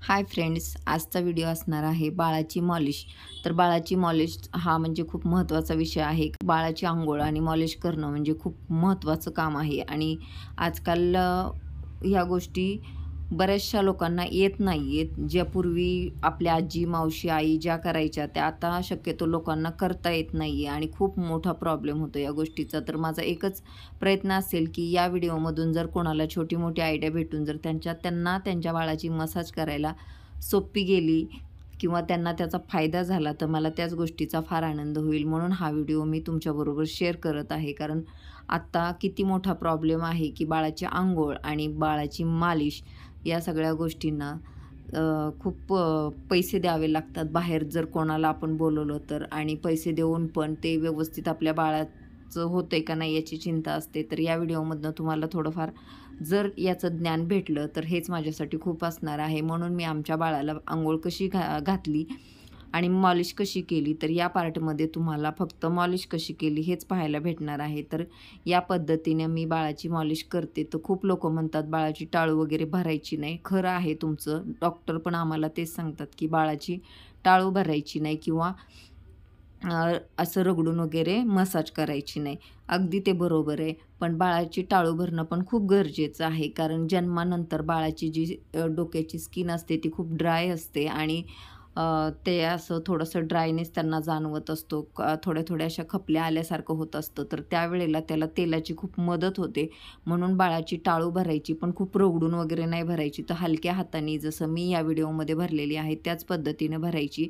Hi friends, आजचा video असणार आहे बाळाची मॉलिश। तर बाळाची मॉलिश हा म्हणजे खूप महत्त्वाचा विषय आहे। बाळाची अंघोळ आणि मॉलिश करणं म्हणजे खूप महत्त्वाचं काम आहे आणि आजकाल ह्या गोष्टी बऱ्याचशा लोकांना येत नाहीयेत। ज्या पूर्वी आपल्या आजी, मावशी, आई ज्या करायच्या त्या आता शक्यतो लोकांना करता येत नाहीये आणि खूप मोठा प्रॉब्लेम होतो या गोष्टीचा। तर माझा एकच प्रयत्न असेल, की या व्हिडिओमधून जर कोणाला छोटी-मोठी आयडिया भेटून जर त्यांना त्यांच्या बाळाची मसाज करायला सोपी गेली किंवा त्यांना त्याचा फायदा झाला, तर मला त्याच गोष्टीचा फार आनंद होईल. म्हणून हा व्हिडिओ मी तुमच्याबरोबर शेअर करत आहे. कारण आत्ता किती मोठा प्रॉब्लेम आहे, की बाळाची अंघोळ आणि बाळाची मालिश या सगळ्या गोष्टींना खूप पैसे द्यावे लागतात. बाहेर जर कोणाला आपण बोलवलं तर आणि पैसे देऊन पण ते व्यवस्थित आपल्या बाळाचं होतंय का नाही याची चिंता असते. तर या व्हिडिओमधनं तुम्हाला थोडंफार जर याचं ज्ञान भेटलं तर हेच माझ्यासाठी खूप असणार आहे. म्हणून मी आमच्या बाळाला अंघोळ कशी घातली आणि मॉलिश कशी केली, तर या पार्टमध्ये तुम्हाला फक्त मॉलिश कशी केली हेच पाहायला भेटणार आहे. तर या पद्धतीने मी बाळाची मॉलिश करते. तर खूप लोकं म्हणतात बाळाची टाळू वगैरे भरायची नाही. खरं आहे तुमचं. डॉक्टर पण आम्हाला तेच सांगतात, की बाळाची टाळू भरायची नाही किंवा असं रगडून वगैरे मसाज करायची नाही. अगदी ते बरोबर आहे. पण बाळाची टाळू भरणं पण खूप गरजेचं आहे. कारण जन्मानंतर बाळाची जी डोक्याची स्किन असते ती खूप ड्राय असते आणि ते असं थोडंसं ड्रायनेस त्यांना जाणवत असतो. थोड्या-थोड्या अशा खपल्या आल्यासारखं होत असतं. तर त्यावेळेला त्याला तेलाची खूप मदत होते. म्हणून बाळाची टाळू भरायची, पण खूप रगडून वगैरे नाही भरायची. तर हलक्या हाताने जसं मी या व्हिडिओमध्ये भरलेली आहे त्याच पद्धतीने भरायची.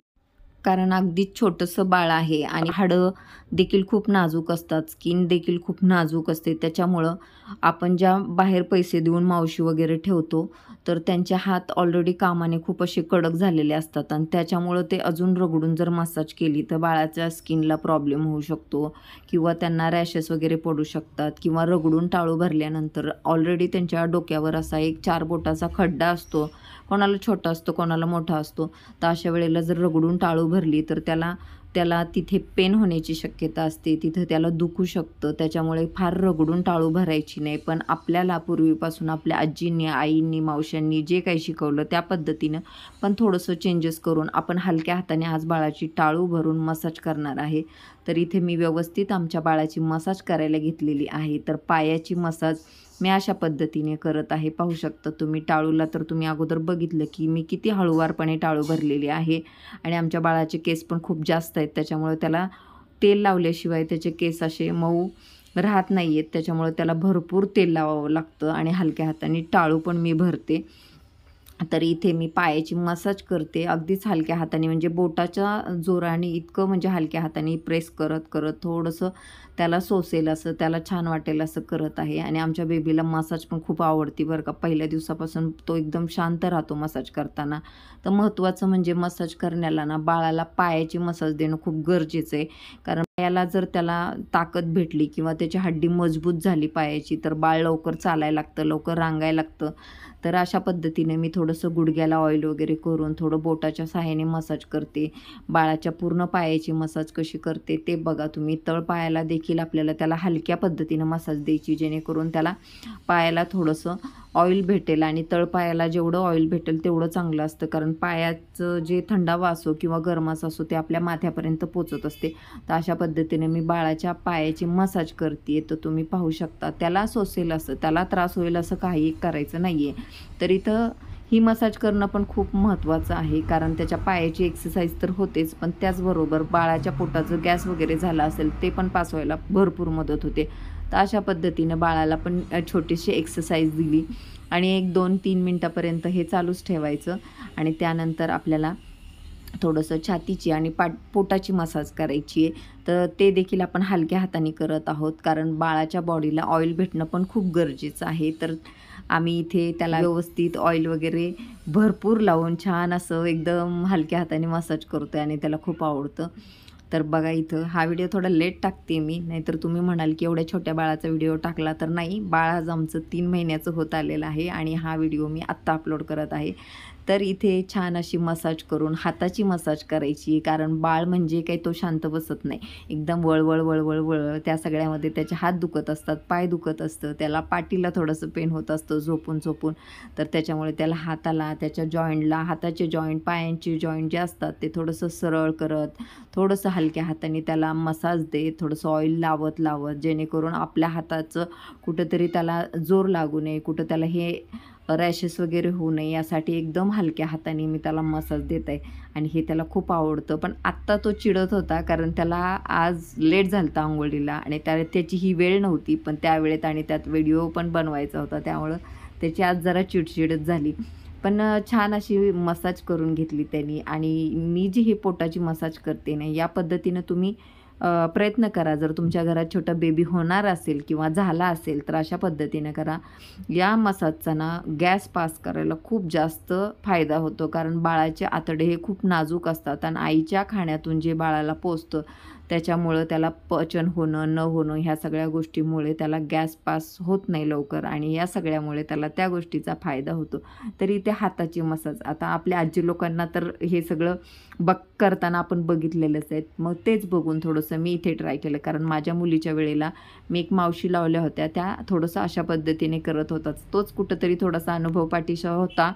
कारण अगदीच छोटंसं बाळ आहे आणि हाडं देखील खूप नाजूक असतात, स्किन देखील खूप नाजूक असते. त्याच्यामुळं आपण ज्या बाहेर पैसे देऊन मावशी वगैरे ठेवतो, तर त्यांचे हात ऑलरेडी कामाने खूप असे कडक झालेले असतात आणि त्याच्यामुळं ते अजून रगडून जर मसाज केली, तर बाळाच्या स्किनला प्रॉब्लेम होऊ शकतो किंवा त्यांना रॅशेस वगैरे पडू शकतात किंवा रगडून टाळू भरल्यानंतर ऑलरेडी त्यांच्या डोक्यावर असा एक 4 बोटाचा खड्डा असतो. कोणाला छोटा असतो, कोणाला मोठा असतो. तर अशा वेळेला जर रगडून टाळू भरली तर त्याला त्याला तिथे पेन होण्याची शक्यता असते. तिथं त्याला दुखू शकतं. त्याच्यामुळे फार रगडून टाळू भरायची नाही. पण आपल्याला पूर्वीपासून आपल्या आजींनी, आईंनी, मावशांनी जे काही शिकवलं त्या पद्धतीनं पण थोडंसं चेंजेस करून आपण हलक्या हाताने आज बाळाची टाळू भरून मसाज करणार आहे. तर इथे मी व्यवस्थित आमच्या बाळाची मसाज करायला घेतलेली आहे. तर पायाची मसाज मी अशा पद्धतीने करत आहे. पाहू शकता तुम्ही टाळूला तर तुम्ही अगोदर बघितलं, की मी किती हळूवारपणे टाळू भरलेली आहे आणि आमच्या बाळाचे केस पण खूप जास्त आहेत. त्याच्यामुळे त्याला तेल लावल्याशिवाय त्याचे केस असे मऊ राहत नाही आहेत. त्याच्यामुळे त्याला भरपूर तेल लावावं लागतं आणि हलक्या हाताने टाळू पण मी भरते. तर इथे मी पायाची मसाज करते अगदीच हलक्या हाताने, म्हणजे बोटाच्या जोराने इतकं, म्हणजे हलक्या हाताने प्रेस करत थोडंसं त्याला सोसेल असं, त्याला छान वाटेल असं करत आहे. आणि आमच्या बेबीला मसाज पण खूप आवडते बरं का. पहिल्या दिवसापासून तो एकदम शांत राहतो मसाज करताना. तर महत्त्वाचं म्हणजे मसाज करण्याला ना बाळाला पायाची मसाज देणं खूप गरजेचं आहे. कारण पायाला जर त्याला ताकद भेटली किंवा त्याची हड्डी मजबूत झाली पायाची, तर बाळ लवकर चालायला लागतं, लवकर रांगायला लागतं. तर अशा पद्धतीने मी थोडंसं गुडघ्याला ऑइल वगैरे करून थोडं बोटाच्या सहाय्याने मसाज करते. बाळाच्या पूर्ण पायाची मसाज कशी करते ते बघा तुम्ही. तळपायाला देखील आपल्याला त्याला हलक्या पद्धतीनं मसाज द्यायची, जेणेकरून त्याला पायाला थोडंसं ऑइल भेटेल आणि तळपायाला जेवढं ऑइल भेटेल तेवढं चांगलं असतं. कारण पायाचं जे थंडावा असो किंवा गरमास असो ते आपल्या माथ्यापर्यंत पोचत असते. तर अशा पद्धतीने मी बाळाच्या पायाची मसाज करते. तर तुम्ही पाहू शकता त्याला सोसेल असं, त्याला त्रास होईल असं काही करायचं नाही आहे. तर इथं ही मसाज करणं पण खूप महत्त्वाचं आहे. कारण त्याच्या पायाची एक्सरसाइज तर होतेच, पण त्याचबरोबर बाळाच्या पोटाचं गॅस वगैरे झाला असेल ते पण पास व्हायला भरपूर मदत होते. तर अशा पद्धतीनं बाळाला पण छोटीशी एक्सरसाइज दिली आणि 1, 2, 3 मिनटापर्यंत हे चालूच ठेवायचं आणि त्यानंतर आपल्याला थोडंसं छातीची आणि पोटाची मसाज करायची आहे. तर ते देखील आपण हलक्या हाताने करत आहोत. कारण बाळाच्या बॉडीला ऑइल भेटणं पण खूप गरजेचं आहे. तर आम्ही इथे त्याला व्यवस्थित ऑइल वगैरे भरपूर लावून छान असं एकदम हलक्या हाताने मसाज करतोय आणि त्याला खूप आवडतं. तर बघा इथं हा व्हिडिओ थोडा लेट टाकते मी, नाहीतर तुम्ही म्हणाल की एवढ्या छोट्या बाळाचा व्हिडिओ टाकला. तर नाही, बाळ आज आमचं 3 महिन्याचं होत आलेलं आहे आणि हा व्हिडिओ मी आत्ता अपलोड करत आहे. तर इथे छान अशी मसाज करून हाताची मसाज करायची, कारण बाळ म्हणजे काही तो शांत बसत नाही. एकदम वळवळ वळवळ वळवळ त्या सगळ्यामध्ये त्याचे हात दुखत असतात, पाय दुखत असतं, त्याला पाठीला थोडंसं पेन होत असतं झोपून झोपून. तर त्याच्यामुळे त्याला हाताला, त्याच्या जॉईंटला, हाताचे जॉईंट, पायांचे जॉईंट जे असतात ते थोडंसं सरळ करत, थोडंसं हलक्या हाताने त्याला मसाज देत, थोडंसं ऑइल लावत लावत, जेणेकरून आपल्या हाताचं कुठंतरी त्याला जोर लागू नये, कुठं त्याला हे रॅशेस वगैरे होऊ नये यासाठी एकदम हलक्या हाताने मी त्याला मसाज देत आहे. आणि हे त्याला खूप आवडतं. पण आत्ता तो चिडत होता, कारण त्याला आज लेट झालं होतं अंघोळीला आणि त्याची ही वेळ नव्हती, पण त्या वेळेत आणि त्यात व्हिडिओ पण बनवायचा होता, त्यामुळं त्याची आज जरा चिडचिडच झाली. पण छान अशी मसाज करून घेतली त्यांनी. आणि मी जी ही पोटाची मसाज करते ना, या पद्धतीनं तुम्ही प्रयत्न करा. जर तुमच्या घरात छोटा बेबी होणार असेल किंवा झाला असेल तर अशा पद्धतीनं करा. या मसाजचा ना गॅस पास करायला खूप जास्त फायदा होतो, कारण बाळाचे आतडे हे खूप नाजूक असतात आणि आईच्या खाण्यातून जे बाळाला पोचतं त्याच्यामुळं त्याला पचन होणं न होणं ह्या सगळ्या गोष्टीमुळे त्याला गॅस पास होत नाही लवकर, आणि या सगळ्यामुळे त्याला त्या गोष्टीचा फायदा होतो. तरी ते हाताची मसाज, आता आपल्या आजी लोकांना तर हे सगळं करताना आपण बघितलेलंच आहेत. मग तेच बघून थोडंसं मी इथे ट्राय केलं, कारण माझ्या मुलीच्या वेळेला मी एक मावशी लावल्या होत्या, त्या थोडंसं अशा पद्धतीने करत होतात. तोच कुठंतरी थोडासा अनुभव पाठीशी होता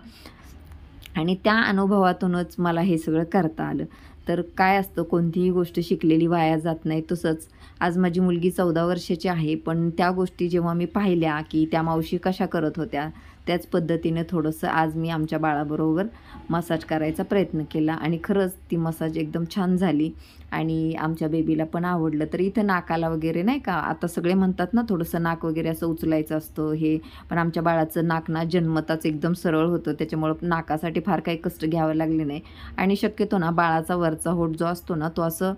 आणि त्या अनुभवातूनच मला हे सगळं करता आलं. तर काय असतं, कोणतीही गोष्ट शिकलेली वाया जात नाही. तसंच आज माझी मुलगी 14 वर्षाची आहे, पण त्या गोष्टी जेव्हा मी पाहिल्या की त्या मावशी कशा करत होत्या, त्याच पद्धतीने थोडंसं आज मी आमच्या बाळाबरोबर मसाज करायचा प्रयत्न केला आणि खरंच ती मसाज एकदम छान झाली आणि आमच्या बेबीला पण आवडलं. तर इथं नाकाला वगैरे नाही का, आता सगळे म्हणतात ना थोडंसं नाक वगैरे असं उचलायचं असतं हे, पण आमच्या बाळाचं नाक ना जन्मताच एकदम सरळ होतं, त्याच्यामुळं नाकासाठी फार काही कष्ट घ्यावं लागले नाही. आणि शक्यतो ना बाळाचा वरचा होठ जो असतो ना तो असं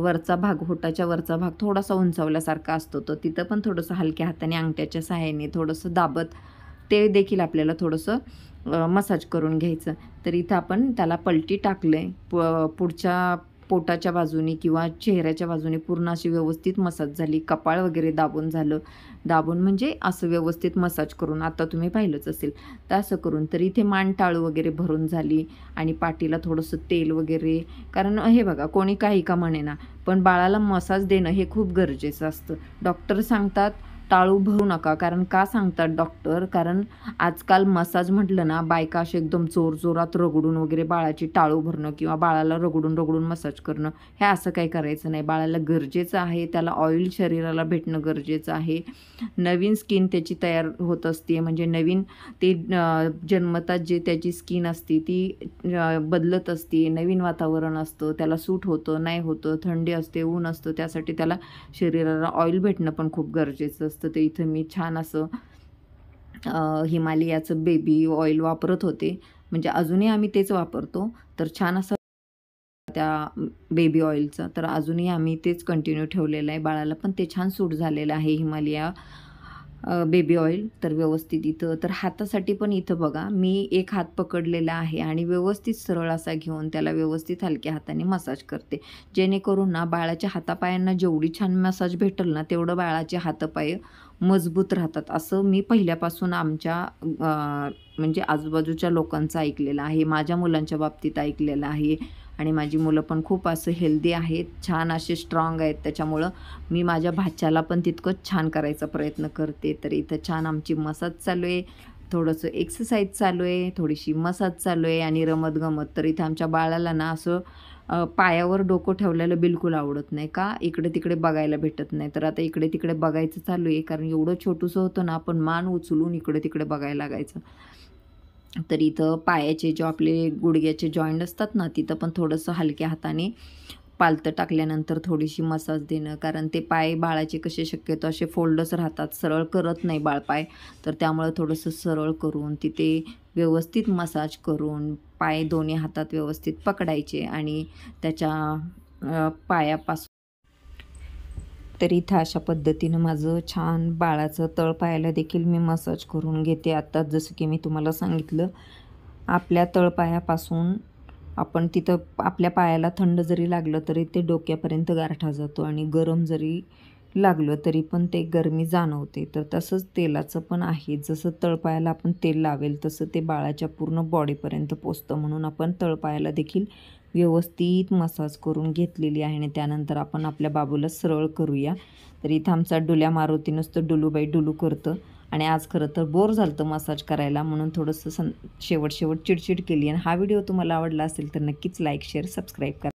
वरचा भाग, होटाच्या वरचा भाग थोडासा उंचावल्यासारखा असतो, तर तिथं पण थोडंसं हलक्या हाताने अंगठ्याच्या सहाय्याने थोडंसं दाबत ते देखील आपल्याला थोडंसं मसाज करून घ्यायचं. तर इथं आपण त्याला पलटी टाकलं आहे, पुढच्या पोटाच्या बाजूनी किंवा चेहऱ्याच्या बाजूने पूर्ण अशी व्यवस्थित मसाज झाली. कपाळ वगैरे दाबून झालं, दाबून म्हणजे असं व्यवस्थित मसाज करून, आता तुम्ही पाहिलंच असेल तर असं करून. तर इथे मान टाळू वगैरे भरून झाली आणि पाठीला थोडंसं तेल वगैरे, कारण हे बघा कोणी काही का म्हणेना, पण बाळाला मसाज देणं हे खूप गरजेचं असतं. डॉक्टर सांगतात टाळू भरू नका, कारण का सांगतात डॉक्टर, कारण आजकाल मसाज म्हटलं ना, बायका असे एकदम जोरजोरात रगडून वगैरे बाळाची टाळू भरणं किंवा बाळाला रगडून रगडून मसाज करणं, हे असं काही करायचं नाही. बाळाला गरजेचं आहे, त्याला ऑइल शरीराला भेटणं गरजेचं आहे. नवीन स्किन त्याची तयार होत असते, म्हणजे नवीन ते जन्मतात जे त्याची स्किन असते ती बदलत असते, नवीन वातावरण असतं, त्याला सूट होतं नाही होतं, थंडी असते ऊन असतं, त्यासाठी त्याला शरीराला ऑइल भेटणं पण खूप गरजेचं असतं. तर इथं मी छान असं हिमालयाचं बेबी ऑइल वापरत होते, म्हणजे अजूनही आम्ही तेच वापरतो. तर छान असं त्या बेबी ऑइलचं, तर अजूनही आम्ही तेच कंटिन्यू ठेवलेलं आहे. बाळाला पण ते छान सूट झालेलं आहे हिमालया बेबी ऑइल. तर व्यवस्थित इथं, तर हातासाठी पण इथं बघा मी एक हात पकडलेला आहे आणि व्यवस्थित सरळ असा घेऊन त्याला व्यवस्थित हलक्या हाताने मसाज करते, जेणेकरून ना बाळाच्या हातापायांना जेवढी छान मसाज भेटेल ना तेवढं बाळाचे हातपाय मजबूत राहतात, असं मी पहिल्यापासून आमच्या म्हणजे आजूबाजूच्या लोकांचं ऐकलेलं आहे, माझ्या मुलांच्या बाबतीत ऐकलेलं आहे. आणि माझी मुलं पण खूप असं हेल्दी आहेत, छान असे स्ट्रॉंग आहेत, त्याच्यामुळं मी माझ्या भाच्याला पण तितकंच छान करायचा प्रयत्न करते. तर इथं छान आमची मसाज चालू आहे, थोडंसं एक्सरसाइज चालू आहे, थोडीशी मसाज चालू आहे आणि रमत-गमत. तर इथं आमच्या बाळाला ना असं पायावर डोकं ठेवलेलं बिलकुल आवडत नाही, का इकडे-तिकडे बघायला भेटत नाही. तर आता इकडे-तिकडे बघायचं चालू आहे, कारण एवढं छोटूसं होतं ना, आपण मान उचलून इकडे-तिकडे बघायला लागायचं. तर इथं पायाचे जे आपले गुडघ्याचे जॉईंट असतात ना, तिथं पण थोडंसं हलक्या हाताने पालथं टाकल्यानंतर थोडीशी मसाज देणं, कारण ते पाय बाळाचे कसे शक्यतो असे फोल्डच राहतात, सरळ करत नाही बाळ पाय. तर त्यामुळे थोडंसं सरळ करून तिथे व्यवस्थित मसाज करून पाय दोन्ही हातात व्यवस्थित पकडायचे आणि त्याच्या पायापासून, तर इथं अशा पद्धतीनं माझं छान बाळाचं तळपायाला देखील मी मसाज करून घेते. आता जसं की मी तुम्हाला सांगितलं, आपल्या तळपायापासून आपण तिथं आपल्या पायाला थंड जरी लागलं तरी ते डोक्यापर्यंत गारठा जातो आणि गरम जरी लागलं तरी पण ते गरमी जाणवते. तर तसंच तेलाचं पण आहे. जसं तळपायाला आपण तेल लावेल तसं ते बाळाच्या पूर्ण बॉडीपर्यंत पोचतं. म्हणून आपण तळपायाला देखील व्यवस्थित मसाज करून घेतलेली आहे आणि त्यानंतर आपण आपल्या बाबूला सरळ करूया. तर इथं आमचा डुल्या मारुती नुसतं डुलूबाई डुलू करतं आणि आज खरं तर बोर झालं होतं मसाज करायला म्हणून थोडंसं शेवट चिडचिड केली. आणि हा व्हिडिओ तुम्हाला आवडला असेल तर नक्कीच लाईक, शेअर, सबस्क्राईब करा.